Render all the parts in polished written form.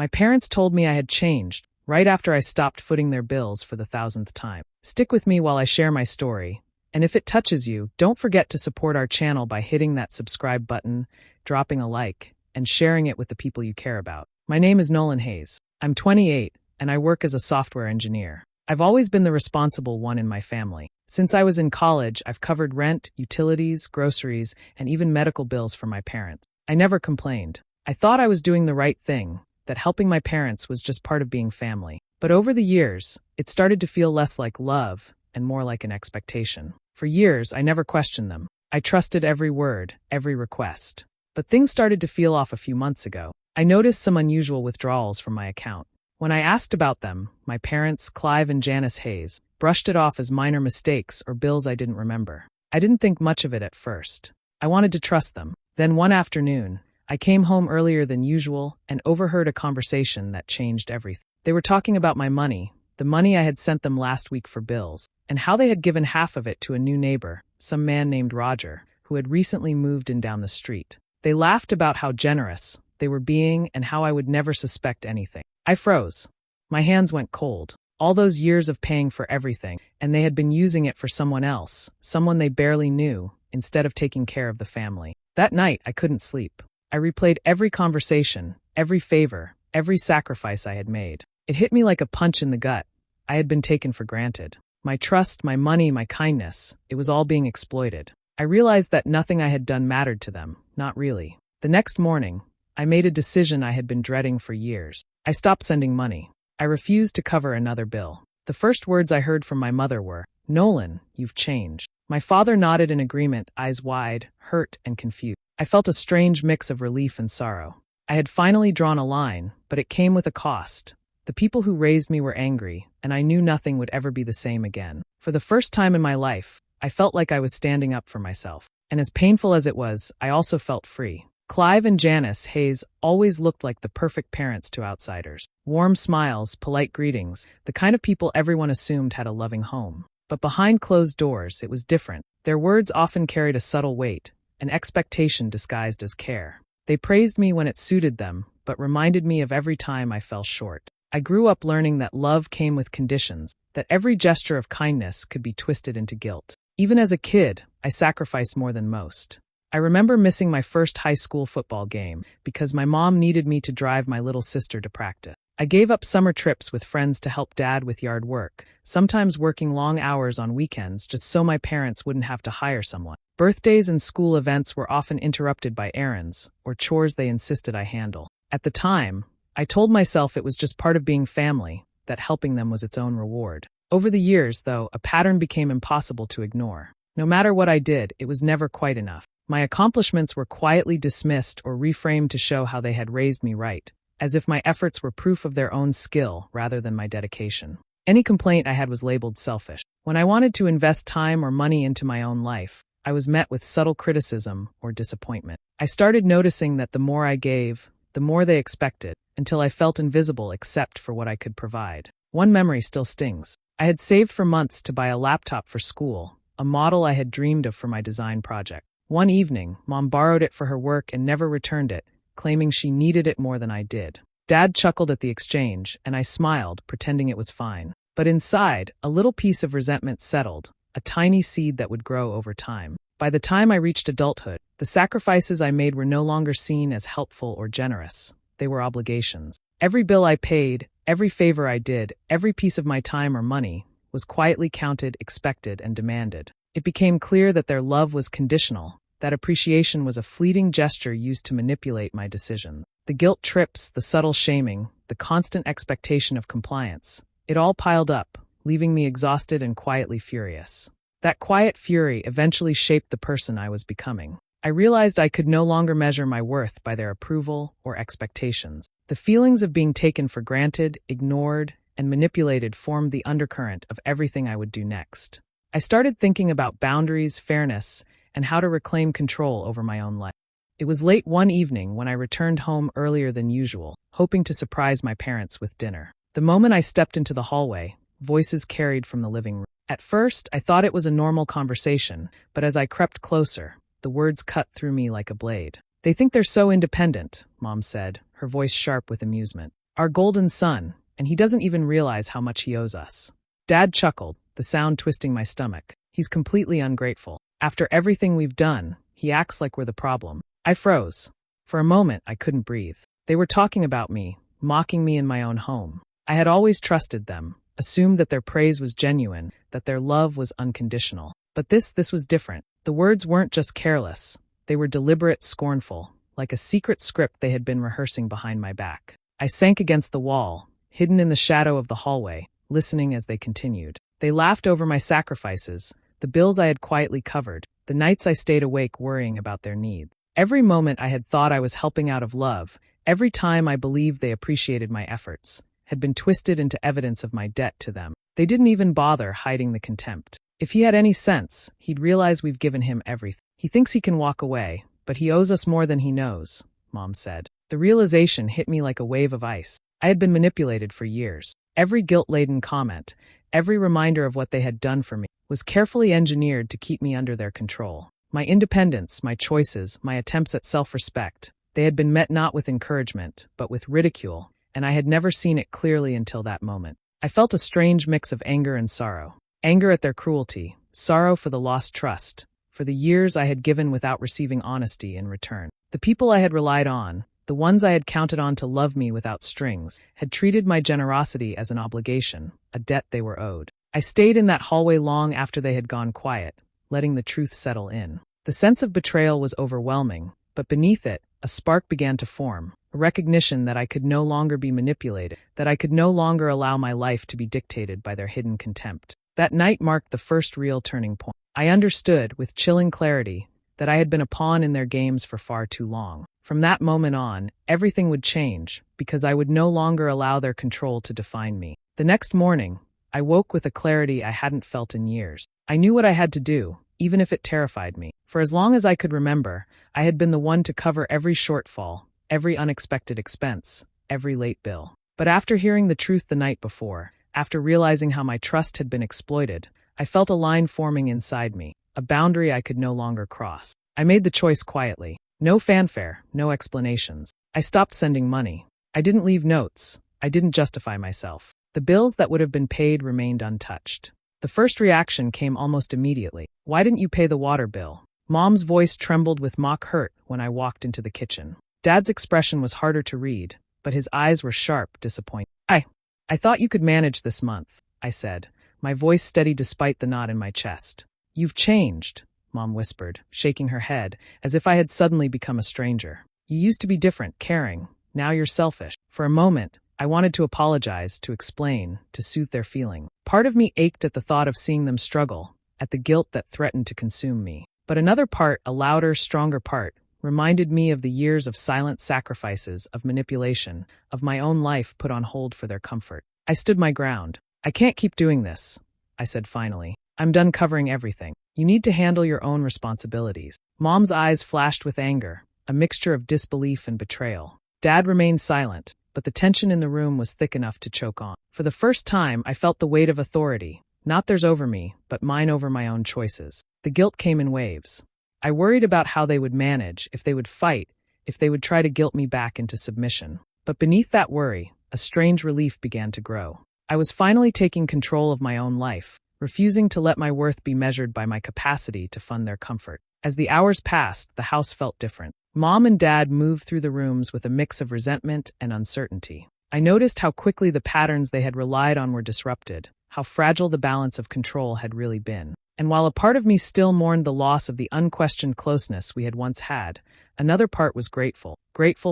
My parents told me I had changed, right after I stopped footing their bills for the 1000th time. Stick with me while I share my story, and if it touches you, don't forget to support our channel by hitting that subscribe button, dropping a like, and sharing it with the people you care about. My name is Nolan Hayes. I'm 28, and I work as a software engineer. I've always been the responsible one in my family. Since I was in college, I've covered rent, utilities, groceries, and even medical bills for my parents. I never complained. I thought I was doing the right thing, that helping my parents was just part of being family. But over the years, it started to feel less like love and more like an expectation. For years, I never questioned them. I trusted every word, every request. But things started to feel off a few months ago. I noticed some unusual withdrawals from my account. When I asked about them, my parents, Clive and Janice Hayes, brushed it off as minor mistakes or bills I didn't remember. I didn't think much of it at first. I wanted to trust them. Then one afternoon, I came home earlier than usual and overheard a conversation that changed everything. They were talking about my money, the money I had sent them last week for bills, and how they had given half of it to a new neighbor, some man named Roger, who had recently moved in down the street. They laughed about how generous they were being and how I would never suspect anything. I froze. My hands went cold. All those years of paying for everything, and they had been using it for someone else, someone they barely knew, instead of taking care of the family. That night, I couldn't sleep. I replayed every conversation, every favor, every sacrifice I had made. It hit me like a punch in the gut. I had been taken for granted. My trust, my money, my kindness, it was all being exploited. I realized that nothing I had done mattered to them, not really. The next morning, I made a decision I had been dreading for years. I stopped sending money. I refused to cover another bill. The first words I heard from my mother were, "Nolan, you've changed." My father nodded in agreement, eyes wide, hurt and confused. I felt a strange mix of relief and sorrow. I had finally drawn a line, but it came with a cost. The people who raised me were angry, and I knew nothing would ever be the same again. For the first time in my life, I felt like I was standing up for myself. And as painful as it was, I also felt free. Clive and Janice Hayes always looked like the perfect parents to outsiders. Warm smiles, polite greetings, the kind of people everyone assumed had a loving home. But behind closed doors, it was different. Their words often carried a subtle weight, an expectation disguised as care. They praised me when it suited them, but reminded me of every time I fell short. I grew up learning that love came with conditions, that every gesture of kindness could be twisted into guilt. Even as a kid, I sacrificed more than most. I remember missing my first high school football game because my mom needed me to drive my little sister to practice. I gave up summer trips with friends to help Dad with yard work, sometimes working long hours on weekends just so my parents wouldn't have to hire someone. Birthdays and school events were often interrupted by errands or chores they insisted I handle. At the time, I told myself it was just part of being family, that helping them was its own reward. Over the years, though, a pattern became impossible to ignore. No matter what I did, it was never quite enough. My accomplishments were quietly dismissed or reframed to show how they had raised me right, as if my efforts were proof of their own skill rather than my dedication. Any complaint I had was labeled selfish. When I wanted to invest time or money into my own life, I was met with subtle criticism or disappointment. I started noticing that the more I gave, the more they expected, until I felt invisible except for what I could provide. One memory still stings. I had saved for months to buy a laptop for school, a model I had dreamed of for my design project. One evening, Mom borrowed it for her work and never returned it, claiming she needed it more than I did. Dad chuckled at the exchange, and I smiled, pretending it was fine. But inside, a little piece of resentment settled, a tiny seed that would grow over time. By the time I reached adulthood, the sacrifices I made were no longer seen as helpful or generous. They were obligations. Every bill I paid, every favor I did, every piece of my time or money was quietly counted, expected, and demanded. It became clear that their love was conditional, that appreciation was a fleeting gesture used to manipulate my decisions. The guilt trips, the subtle shaming, the constant expectation of compliance, it all piled up, leaving me exhausted and quietly furious. That quiet fury eventually shaped the person I was becoming. I realized I could no longer measure my worth by their approval or expectations. The feelings of being taken for granted, ignored, and manipulated formed the undercurrent of everything I would do next. I started thinking about boundaries, fairness, and how to reclaim control over my own life. It was late one evening when I returned home earlier than usual, hoping to surprise my parents with dinner. The moment I stepped into the hallway, voices carried from the living room. At first, I thought it was a normal conversation, but as I crept closer, the words cut through me like a blade. "They think they're so independent," Mom said, her voice sharp with amusement. Our golden son, and he doesn't even realize how much he owes us. Dad chuckled, the sound twisting my stomach. He's completely ungrateful. After everything we've done, he acts like we're the problem. I froze. For a moment, I couldn't breathe. They were talking about me, mocking me in my own home. I had always trusted them, assumed that their praise was genuine, that their love was unconditional. But this was different. The words weren't just careless. They were deliberate, scornful, like a secret script they had been rehearsing behind my back. I sank against the wall, hidden in the shadow of the hallway, listening as they continued. They laughed over my sacrifices, the bills I had quietly covered, the nights I stayed awake worrying about their needs. Every moment I had thought I was helping out of love, every time I believed they appreciated my efforts, had been twisted into evidence of my debt to them. They didn't even bother hiding the contempt. If he had any sense, he'd realize we've given him everything. He thinks he can walk away, but he owes us more than he knows, Mom said. The realization hit me like a wave of ice. I had been manipulated for years. Every guilt-laden comment, every reminder of what they had done for me, was carefully engineered to keep me under their control. My independence, my choices, my attempts at self-respect, they had been met not with encouragement, but with ridicule, and I had never seen it clearly until that moment. I felt a strange mix of anger and sorrow. Anger at their cruelty, sorrow for the lost trust, for the years I had given without receiving honesty in return. The people I had relied on, the ones I had counted on to love me without strings, had treated my generosity as an obligation, a debt they were owed. I stayed in that hallway long after they had gone quiet, letting the truth settle in. The sense of betrayal was overwhelming, but beneath it, a spark began to form, a recognition that I could no longer be manipulated, that I could no longer allow my life to be dictated by their hidden contempt. That night marked the first real turning point. I understood, with chilling clarity, that I had been a pawn in their games for far too long. From that moment on, everything would change, because I would no longer allow their control to define me. The next morning, I woke with a clarity I hadn't felt in years. I knew what I had to do, even if it terrified me. For as long as I could remember, I had been the one to cover every shortfall, every unexpected expense, every late bill. But after hearing the truth the night before, after realizing how my trust had been exploited, I felt a line forming inside me, a boundary I could no longer cross. I made the choice quietly. No fanfare, no explanations. I stopped sending money. I didn't leave notes. I didn't justify myself. The bills that would have been paid remained untouched. The first reaction came almost immediately. Why didn't you pay the water bill? Mom's voice trembled with mock hurt when I walked into the kitchen. Dad's expression was harder to read, but his eyes were sharp, disappointed. I thought you could manage this month, I said, my voice steady despite the knot in my chest. You've changed, Mom whispered, shaking her head, as if I had suddenly become a stranger. You used to be different, caring. Now you're selfish. For a moment, I wanted to apologize, to explain, to soothe their feeling. Part of me ached at the thought of seeing them struggle, at the guilt that threatened to consume me. But another part, a louder, stronger part, reminded me of the years of silent sacrifices, of manipulation, of my own life put on hold for their comfort. I stood my ground. I can't keep doing this, I said finally. I'm done covering everything. You need to handle your own responsibilities. Mom's eyes flashed with anger, a mixture of disbelief and betrayal. Dad remained silent, but the tension in the room was thick enough to choke on. For the first time, I felt the weight of authority, not theirs over me, but mine over my own choices. The guilt came in waves. I worried about how they would manage, if they would fight, if they would try to guilt me back into submission. But beneath that worry, a strange relief began to grow. I was finally taking control of my own life, refusing to let my worth be measured by my capacity to fund their comfort. As the hours passed, the house felt different. Mom and Dad moved through the rooms with a mix of resentment and uncertainty. I noticed how quickly the patterns they had relied on were disrupted, how fragile the balance of control had really been. And while a part of me still mourned the loss of the unquestioned closeness we had once had, another part was grateful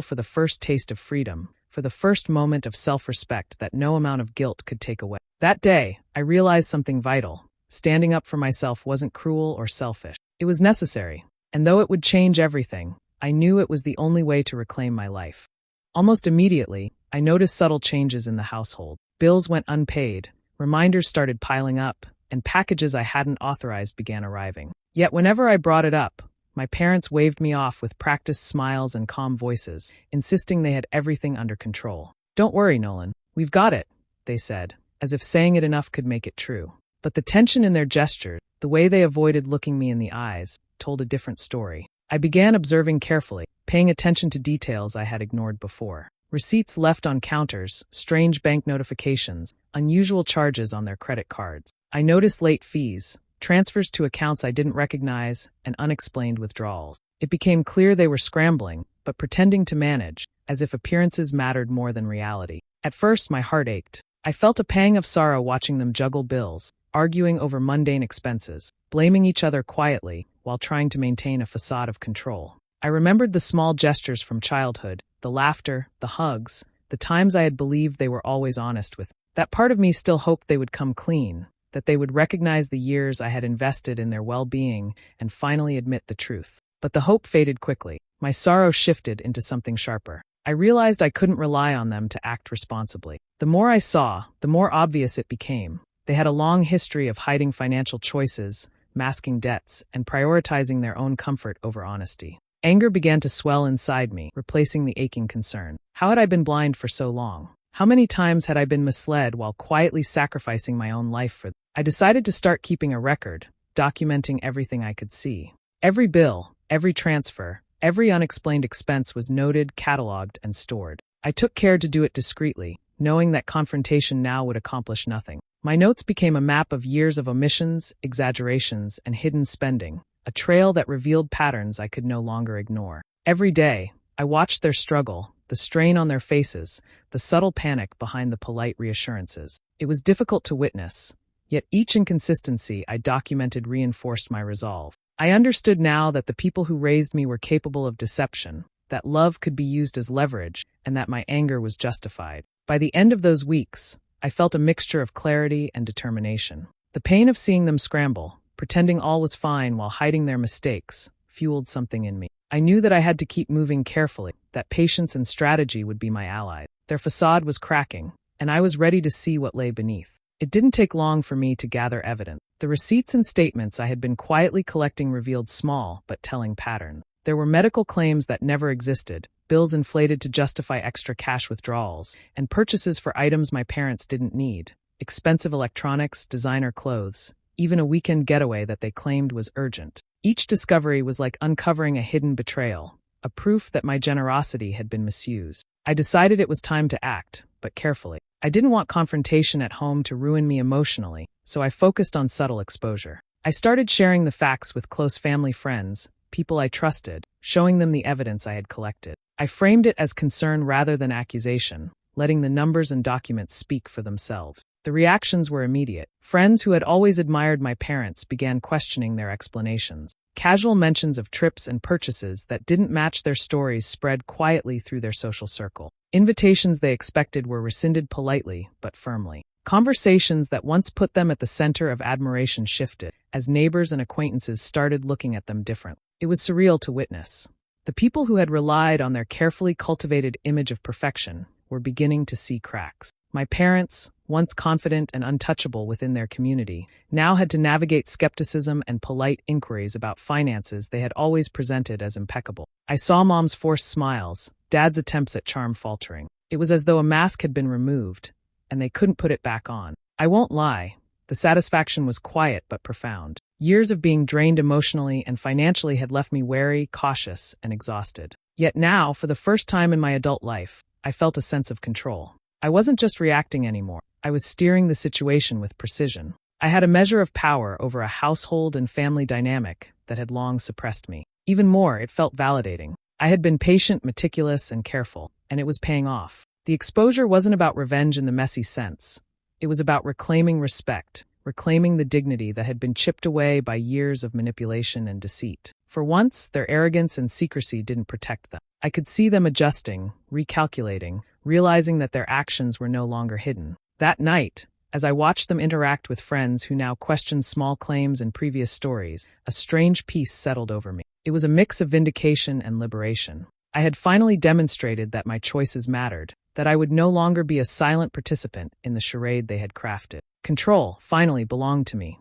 for the first taste of freedom, for the first moment of self-respect that no amount of guilt could take away. That day, I realized something vital. Standing up for myself wasn't cruel or selfish. It was necessary, and though it would change everything, I knew it was the only way to reclaim my life. Almost immediately, I noticed subtle changes in the household. Bills went unpaid, reminders started piling up, and packages I hadn't authorized began arriving. Yet whenever I brought it up, my parents waved me off with practiced smiles and calm voices, insisting they had everything under control. Don't worry, Nolan. We've got it, they said, as if saying it enough could make it true. But the tension in their gestures, the way they avoided looking me in the eyes, told a different story. I began observing carefully, paying attention to details I had ignored before. Receipts left on counters, strange bank notifications, unusual charges on their credit cards. I noticed late fees, transfers to accounts I didn't recognize, and unexplained withdrawals. It became clear they were scrambling, but pretending to manage, as if appearances mattered more than reality. At first, my heart ached. I felt a pang of sorrow watching them juggle bills, arguing over mundane expenses, blaming each other quietly, while trying to maintain a facade of control. I remembered the small gestures from childhood, the laughter, the hugs, the times I had believed they were always honest with. That part of me still hoped they would come clean, that they would recognize the years I had invested in their well-being and finally admit the truth. But the hope faded quickly. My sorrow shifted into something sharper. I realized I couldn't rely on them to act responsibly. The more I saw, the more obvious it became. They had a long history of hiding financial choices, masking debts, and prioritizing their own comfort over honesty. Anger began to swell inside me, replacing the aching concern. How had I been blind for so long? How many times had I been misled while quietly sacrificing my own life for them? I decided to start keeping a record, documenting everything I could see. Every bill, every transfer, every unexplained expense was noted, cataloged, and stored. I took care to do it discreetly, knowing that confrontation now would accomplish nothing. My notes became a map of years of omissions, exaggerations, and hidden spending, a trail that revealed patterns I could no longer ignore. Every day, I watched their struggle, the strain on their faces, the subtle panic behind the polite reassurances. It was difficult to witness, yet each inconsistency I documented reinforced my resolve. I understood now that the people who raised me were capable of deception, that love could be used as leverage, and that my anger was justified. By the end of those weeks, I felt a mixture of clarity and determination. The pain of seeing them scramble, pretending all was fine while hiding their mistakes, fueled something in me. I knew that I had to keep moving carefully, that patience and strategy would be my allies. Their facade was cracking, and I was ready to see what lay beneath. It didn't take long for me to gather evidence. The receipts and statements I had been quietly collecting revealed small but telling patterns. There were medical claims that never existed, bills inflated to justify extra cash withdrawals, and purchases for items my parents didn't need. Expensive electronics, designer clothes, even a weekend getaway that they claimed was urgent. Each discovery was like uncovering a hidden betrayal, a proof that my generosity had been misused. I decided it was time to act, but carefully. I didn't want confrontation at home to ruin me emotionally, so I focused on subtle exposure. I started sharing the facts with close family friends, people I trusted, showing them the evidence I had collected. I framed it as concern rather than accusation, letting the numbers and documents speak for themselves. The reactions were immediate. Friends who had always admired my parents began questioning their explanations. Casual mentions of trips and purchases that didn't match their stories spread quietly through their social circle. Invitations they expected were rescinded politely but firmly. Conversations that once put them at the center of admiration shifted, as neighbors and acquaintances started looking at them differently. It was surreal to witness. The people who had relied on their carefully cultivated image of perfection were beginning to see cracks. My parents, once confident and untouchable within their community, now had to navigate skepticism and polite inquiries about finances they had always presented as impeccable. I saw Mom's forced smiles, Dad's attempts at charm faltering. It was as though a mask had been removed, and they couldn't put it back on. I won't lie, the satisfaction was quiet but profound. Years of being drained emotionally and financially had left me wary, cautious, and exhausted. Yet now, for the first time in my adult life, I felt a sense of control. I wasn't just reacting anymore. I was steering the situation with precision. I had a measure of power over a household and family dynamic that had long suppressed me. Even more, it felt validating. I had been patient, meticulous, and careful, and it was paying off. The exposure wasn't about revenge in the messy sense. It was about reclaiming respect, reclaiming the dignity that had been chipped away by years of manipulation and deceit. For once, their arrogance and secrecy didn't protect them. I could see them adjusting, recalculating, realizing that their actions were no longer hidden. That night, as I watched them interact with friends who now questioned small claims and previous stories, a strange peace settled over me. It was a mix of vindication and liberation. I had finally demonstrated that my choices mattered, that I would no longer be a silent participant in the charade they had crafted. Control finally belonged to me.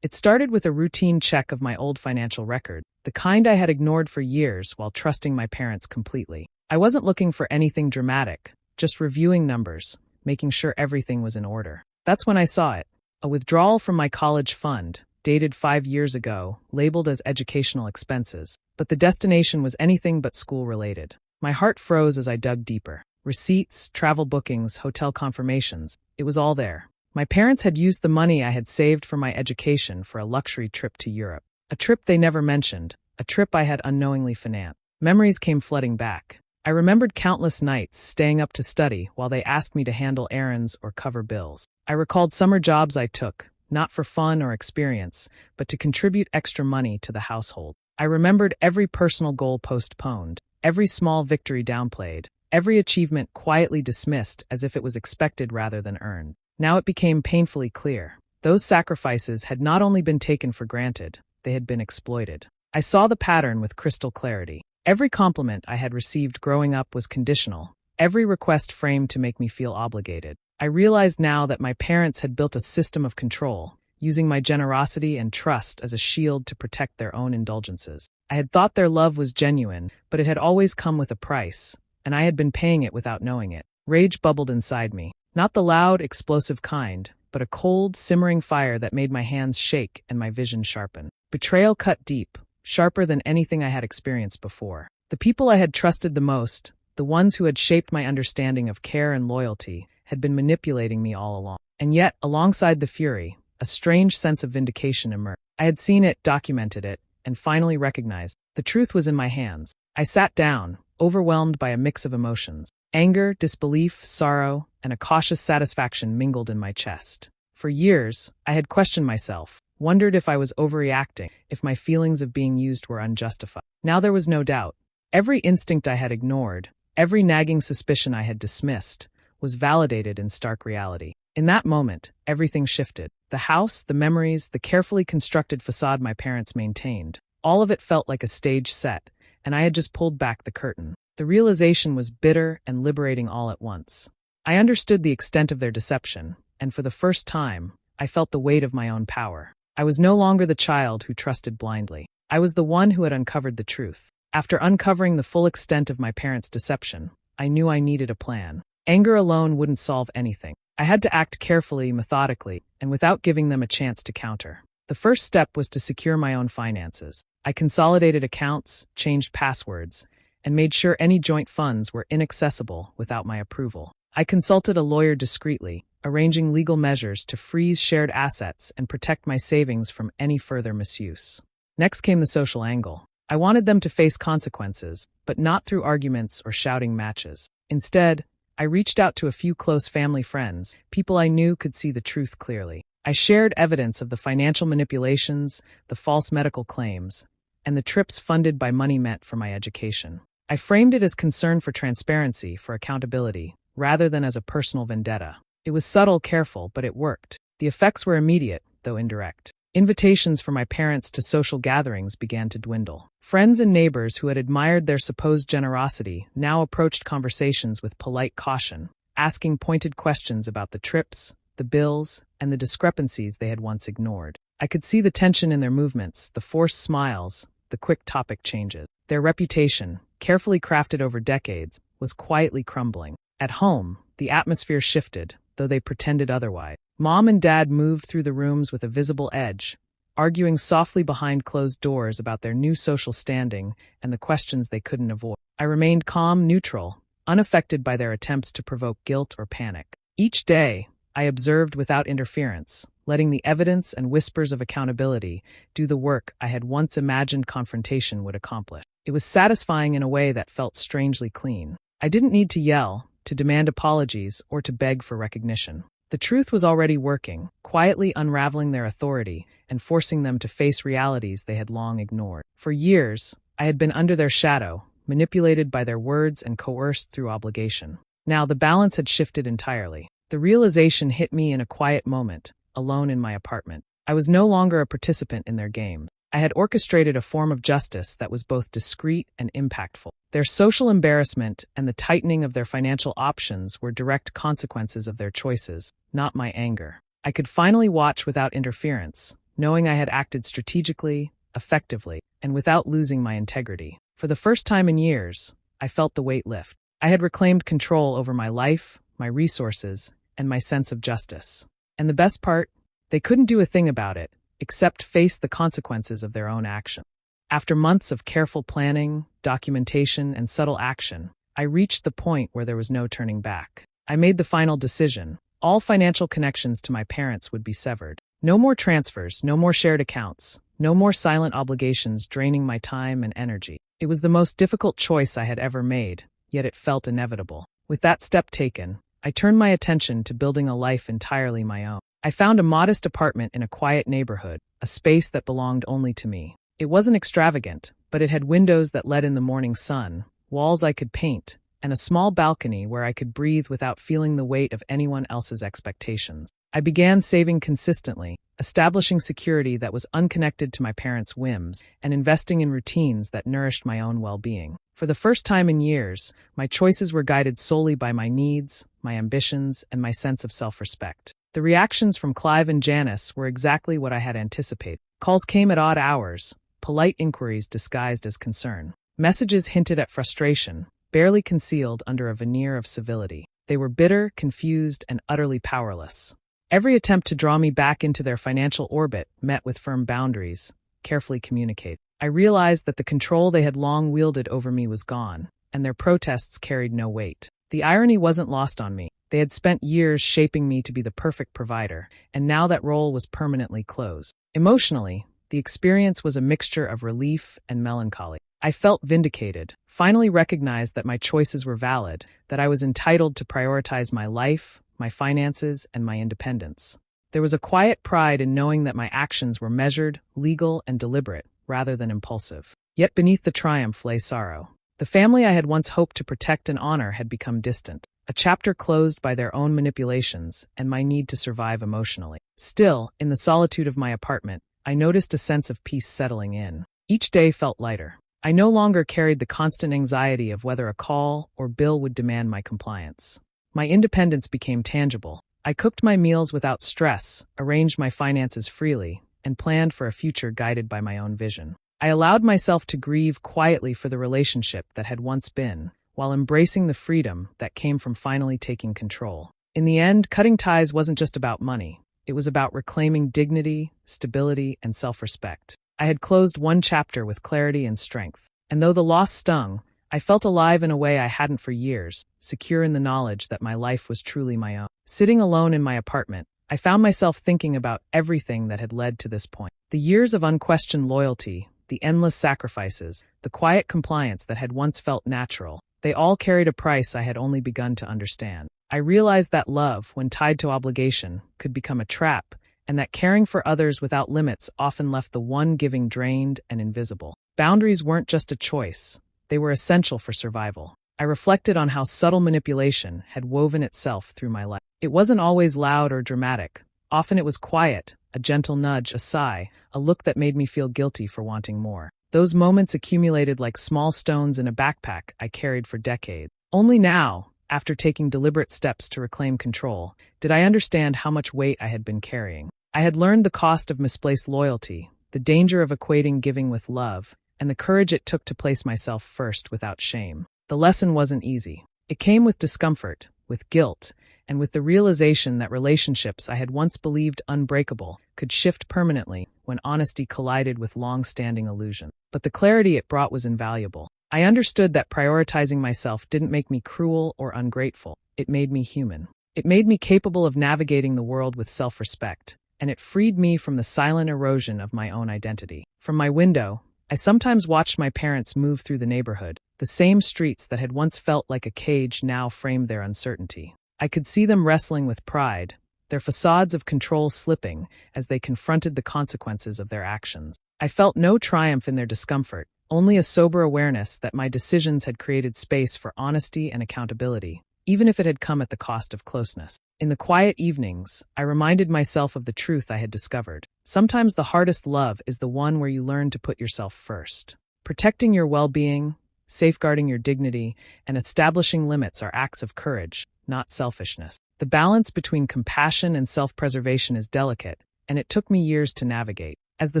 It started with a routine check of my old financial record, the kind I had ignored for years while trusting my parents completely. I wasn't looking for anything dramatic, just reviewing numbers, making sure everything was in order. That's when I saw it. A withdrawal from my college fund, dated 5 years ago, labeled as educational expenses. But the destination was anything but school-related. My heart froze as I dug deeper. Receipts, travel bookings, hotel confirmations. It was all there. My parents had used the money I had saved for my education for a luxury trip to Europe. A trip they never mentioned, a trip I had unknowingly financed. Memories came flooding back. I remembered countless nights staying up to study while they asked me to handle errands or cover bills. I recalled summer jobs I took, not for fun or experience, but to contribute extra money to the household. I remembered every personal goal postponed, every small victory downplayed, every achievement quietly dismissed as if it was expected rather than earned. Now it became painfully clear. Those sacrifices had not only been taken for granted, they had been exploited. I saw the pattern with crystal clarity. Every compliment I had received growing up was conditional, every request framed to make me feel obligated. I realized now that my parents had built a system of control, using my generosity and trust as a shield to protect their own indulgences. I had thought their love was genuine, but it had always come with a price, and I had been paying it without knowing it. Rage bubbled inside me, not the loud, explosive kind, but a cold, simmering fire that made my hands shake and my vision sharpen. Betrayal cut deep, sharper than anything I had experienced before. The people I had trusted the most, the ones who had shaped my understanding of care and loyalty, had been manipulating me all along. And yet, alongside the fury, a strange sense of vindication emerged. I had seen it, documented it, and finally recognized the truth was in my hands. I sat down, overwhelmed by a mix of emotions. Anger, disbelief, sorrow, and a cautious satisfaction mingled in my chest. For years, I had questioned myself, wondered if I was overreacting, if my feelings of being used were unjustified. Now there was no doubt. Every instinct I had ignored, every nagging suspicion I had dismissed, was validated in stark reality. In that moment, everything shifted. The house, the memories, the carefully constructed facade my parents maintained, all of it felt like a stage set, and I had just pulled back the curtain. The realization was bitter and liberating all at once. I understood the extent of their deception, and for the first time, I felt the weight of my own power. I was no longer the child who trusted blindly. I was the one who had uncovered the truth. After uncovering the full extent of my parents' deception, I knew I needed a plan. Anger alone wouldn't solve anything. I had to act carefully, methodically, and without giving them a chance to counter. The first step was to secure my own finances. I consolidated accounts, changed passwords, and made sure any joint funds were inaccessible without my approval. I consulted a lawyer discreetly, arranging legal measures to freeze shared assets and protect my savings from any further misuse. Next came the social angle. I wanted them to face consequences, but not through arguments or shouting matches. Instead, I reached out to a few close family friends, people I knew could see the truth clearly. I shared evidence of the financial manipulations, the false medical claims, and the trips funded by money meant for my education. I framed it as concern for transparency, for accountability, rather than as a personal vendetta. It was subtle, careful, but it worked. The effects were immediate, though indirect. Invitations for my parents to social gatherings began to dwindle. Friends and neighbors who had admired their supposed generosity now approached conversations with polite caution, asking pointed questions about the trips, the bills, and the discrepancies they had once ignored. I could see the tension in their movements, the forced smiles, the quick topic changes. Their reputation, carefully crafted over decades, was quietly crumbling. At home, the atmosphere shifted, though they pretended otherwise. Mom and Dad moved through the rooms with a visible edge, arguing softly behind closed doors about their new social standing and the questions they couldn't avoid. I remained calm, neutral, unaffected by their attempts to provoke guilt or panic. Each day, I observed without interference, letting the evidence and whispers of accountability do the work I had once imagined confrontation would accomplish. It was satisfying in a way that felt strangely clean. I didn't need to yell, to demand apologies, or to beg for recognition. The truth was already working, quietly unraveling their authority and forcing them to face realities they had long ignored. For years, I had been under their shadow, manipulated by their words and coerced through obligation. Now the balance had shifted entirely. The realization hit me in a quiet moment, alone in my apartment. I was no longer a participant in their game. I had orchestrated a form of justice that was both discreet and impactful. Their social embarrassment and the tightening of their financial options were direct consequences of their choices, not my anger. I could finally watch without interference, knowing I had acted strategically, effectively, and without losing my integrity. For the first time in years, I felt the weight lift. I had reclaimed control over my life, my resources, and my sense of justice. And the best part, they couldn't do a thing about it, except face the consequences of their own action. After months of careful planning, documentation, and subtle action, I reached the point where there was no turning back. I made the final decision. All financial connections to my parents would be severed. No more transfers, no more shared accounts, no more silent obligations draining my time and energy. It was the most difficult choice I had ever made, yet it felt inevitable. With that step taken, I turned my attention to building a life entirely my own. I found a modest apartment in a quiet neighborhood, a space that belonged only to me. It wasn't extravagant, but it had windows that let in the morning sun, walls I could paint, and a small balcony where I could breathe without feeling the weight of anyone else's expectations. I began saving consistently, establishing security that was unconnected to my parents' whims, and investing in routines that nourished my own well-being. For the first time in years, my choices were guided solely by my needs, my ambitions, and my sense of self-respect. The reactions from Clive and Janice were exactly what I had anticipated. Calls came at odd hours, polite inquiries disguised as concern. Messages hinted at frustration, barely concealed under a veneer of civility. They were bitter, confused, and utterly powerless. Every attempt to draw me back into their financial orbit met with firm boundaries, carefully communicated. I realized that the control they had long wielded over me was gone, and their protests carried no weight. The irony wasn't lost on me. They had spent years shaping me to be the perfect provider, and now that role was permanently closed. Emotionally, the experience was a mixture of relief and melancholy. I felt vindicated, finally recognized that my choices were valid, that I was entitled to prioritize my life, my finances, and my independence. There was a quiet pride in knowing that my actions were measured, legal, and deliberate, rather than impulsive. Yet beneath the triumph lay sorrow. The family I had once hoped to protect and honor had become distant, a chapter closed by their own manipulations and my need to survive emotionally. Still, in the solitude of my apartment, I noticed a sense of peace settling in. Each day felt lighter. I no longer carried the constant anxiety of whether a call or bill would demand my compliance. My independence became tangible. I cooked my meals without stress, arranged my finances freely, and planned for a future guided by my own vision. I allowed myself to grieve quietly for the relationship that had once been, while embracing the freedom that came from finally taking control. In the end, cutting ties wasn't just about money. It was about reclaiming dignity, stability, and self-respect. I had closed one chapter with clarity and strength, and though the loss stung, I felt alive in a way I hadn't for years, secure in the knowledge that my life was truly my own. Sitting alone in my apartment, I found myself thinking about everything that had led to this point. The years of unquestioned loyalty, the endless sacrifices, the quiet compliance that had once felt natural, they all carried a price I had only begun to understand. I realized that love, when tied to obligation, could become a trap, and that caring for others without limits often left the one giving drained and invisible. Boundaries weren't just a choice. They were essential for survival. I reflected on how subtle manipulation had woven itself through my life. It wasn't always loud or dramatic. Often it was quiet, a gentle nudge, a sigh, a look that made me feel guilty for wanting more. Those moments accumulated like small stones in a backpack I carried for decades. Only now, after taking deliberate steps to reclaim control, did I understand how much weight I had been carrying. I had learned the cost of misplaced loyalty, the danger of equating giving with love, and the courage it took to place myself first without shame. The lesson wasn't easy. It came with discomfort, with guilt, and with the realization that relationships I had once believed unbreakable could shift permanently when honesty collided with long-standing illusion. But the clarity it brought was invaluable. I understood that prioritizing myself didn't make me cruel or ungrateful. It made me human. It made me capable of navigating the world with self-respect, and it freed me from the silent erosion of my own identity. From my window, I sometimes watched my parents move through the neighborhood. The same streets that had once felt like a cage now framed their uncertainty. I could see them wrestling with pride, their facades of control slipping as they confronted the consequences of their actions. I felt no triumph in their discomfort, only a sober awareness that my decisions had created space for honesty and accountability, even if it had come at the cost of closeness. In the quiet evenings, I reminded myself of the truth I had discovered. Sometimes the hardest love is the one where you learn to put yourself first. Protecting your well-being, safeguarding your dignity, and establishing limits are acts of courage, not selfishness. The balance between compassion and self-preservation is delicate, and it took me years to navigate. As the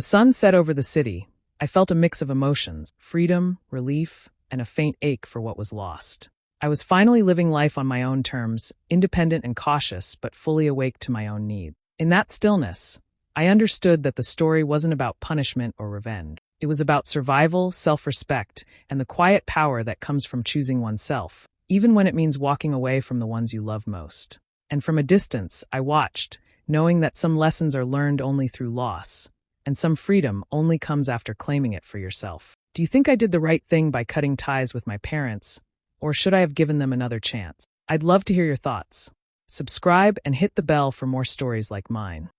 sun set over the city, I felt a mix of emotions, freedom, relief, and a faint ache for what was lost. I was finally living life on my own terms, independent and cautious, but fully awake to my own needs. In that stillness, I understood that the story wasn't about punishment or revenge. It was about survival, self-respect, and the quiet power that comes from choosing oneself, even when it means walking away from the ones you love most. And from a distance, I watched, knowing that some lessons are learned only through loss, and some freedom only comes after claiming it for yourself. Do you think I did the right thing by cutting ties with my parents, or should I have given them another chance? I'd love to hear your thoughts. Subscribe and hit the bell for more stories like mine.